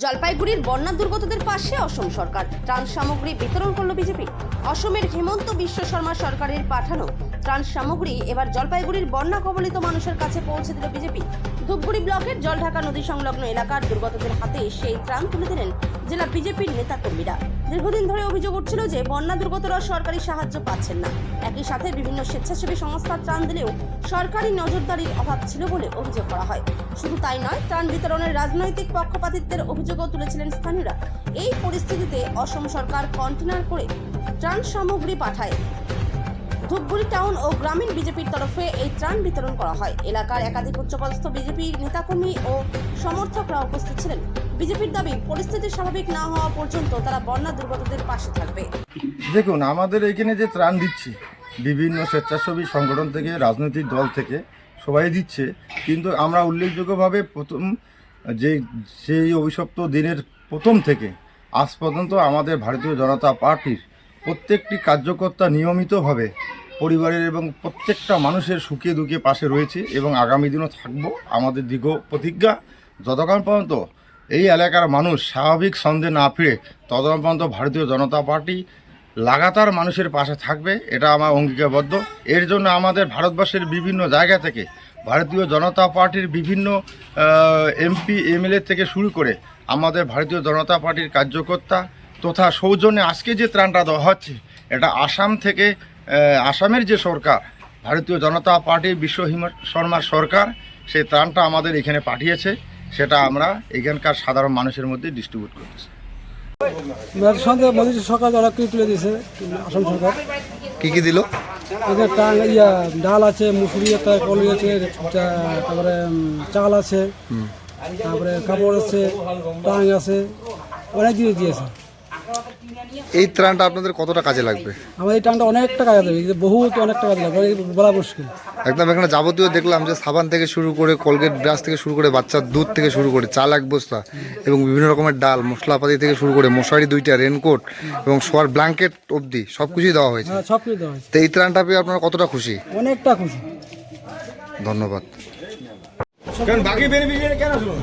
জলপাইগুড়ির বন্যা দুর্গতদের পাশে অসম সরকার ত্রাণ সামগ্রী বিতরণ করল বিজেপি। অসমের হেমন্ত বিশ্ব শর্মা সরকারের পাঠানো ত্রাণ সামগ্রী এবার জলপাইগুড়ির বন্যা কবলিত মানুষের কাছে পৌঁছে দিল বিজেপি। ধূপগুড়ি ব্লকের জলঢাকা নদী সংলগ্ন এলাকার দুর্গতদের হাতে সেই ত্রাণ তুলে দিলেন জেলা বিজেপির নেতাকর্মীরা। দীর্ঘদিন ধরে অভিযোগ উঠছিল যে বন্যা দুর্গতরা সরকারি সাহায্য পাচ্ছেন না। একই সাথে বিভিন্ন স্বেচ্ছাসেবী সংস্থা ত্রাণ দিলেও সরকারি নজরদারির অভাব ছিল বলে অভিযোগ করা হয়। শুধু তাই নয়, ত্রাণ বিতরণের রাজনৈতিক পক্ষপাতিত্বের অভিযোগও তুলেছিলেন স্থানীয়রা। এই পরিস্থিতিতে অসম সরকার কন্টেনার করে ত্রাণ সামগ্রী পাঠায়। ধূপগুড়ি টাউন ও গ্রামীণ বিজেপির তরফে এই ত্রাণ বিতরণ করা হয়। এলাকার একাধিক উচ্চপদস্থ বিজেপি নেতাকর্মী ও সমর্থকরা উপস্থিত ছিলেন। বিজেপির দাবি, পরিস্থিতি স্বাভাবিক না হওয়া পর্যন্ত তারা বন্যা দুর্গতদের পাশে থাকবে। দেখুন, আমাদের এখানে যে ত্রাণ দিচ্ছি বিভিন্ন স্বেচ্ছাসেবী সংগঠন থেকে, রাজনৈতিক দল থেকে সবাই দিচ্ছে, কিন্তু আমরা উল্লেখযোগ্যভাবে প্রথম সেই অভিশপ্ত দিনের প্রথম থেকে আজ পর্যন্ত আমাদের ভারতীয় জনতা পার্টির প্রত্যেকটি কার্যকর্তা নিয়মিতভাবে পরিবারের এবং প্রত্যেকটা মানুষের সুখে দুঃখে পাশে রয়েছে এবং আগামী দিনও থাকবো। আমাদের দীর্ঘ প্রতিজ্ঞা, যতক্ষণ পর্যন্ত এই এলাকার মানুষ স্বাভাবিক ছন্দে না ফিরে ততক্ষণ পর্যন্ত ভারতীয় জনতা পার্টি লাগাতার মানুষের পাশে থাকবে, এটা আমার অঙ্গীকারবদ্ধ। এর জন্য আমাদের ভারতবর্ষের বিভিন্ন জায়গা থেকে ভারতীয় জনতা পার্টির বিভিন্ন এমপি এমএলএ থেকে শুরু করে আমাদের ভারতীয় জনতা পার্টির কার্যকর্তা তথা সৌজন্যে আজকে যে ত্রাণটা দেওয়া হচ্ছে, এটা আসাম থেকে আসামের যে সরকার, ভারতীয় জনতা পার্টির বিশ্ব শর্মার সরকার, সেই ত্রাণটা আমাদের এখানে পাঠিয়েছে। সেটা আমরা এখানকার সাধারণ মানুষের মধ্যে ডিস্ট্রিবিউট করতেছি। সঙ্গে মোদী সরকার অনেক কিছু তুলে দিয়েছে। আসাম সরকার কি দিল? ডাল আছে, মুসুরি একটা কলি আছে, তারপরে চাল আছে, তারপরে কাপড় আছে, টাং আছে, অনেক জিনিস দিয়েছে। এই ত্রাণটা আপনাদের কতটা কাজে লাগবে? আমার এই টানটা অনেকটা কাজে লাগবে, বহুত অনেকটা কাজে লাগবে, বলা মুশকিল। একদম এখানে যাবতীয় দেখলাম যে সাবান থেকে শুরু করে কোলগেট ব্রাশ থেকে শুরু করে বাচ্চার দুধ থেকে শুরু করে চাল এক বস্তা এবং বিভিন্ন রকমের ডাল মশলাপাতি থেকে শুরু করে মশারি 2টা, রেনকোট এবং শোয়ার ব্ল্যাঙ্কেট অবধি সব কিছুই দেওয়া হয়েছে। হ্যাঁ, সব কিছু দেওয়া হয়েছে। তো এই ত্রাণটা পেয়ে আপনারা কতটা খুশি? অনেকটা খুশি। ধন্যবাদ। বাকি বেনিফিশিয়ারি কেন শুনুন।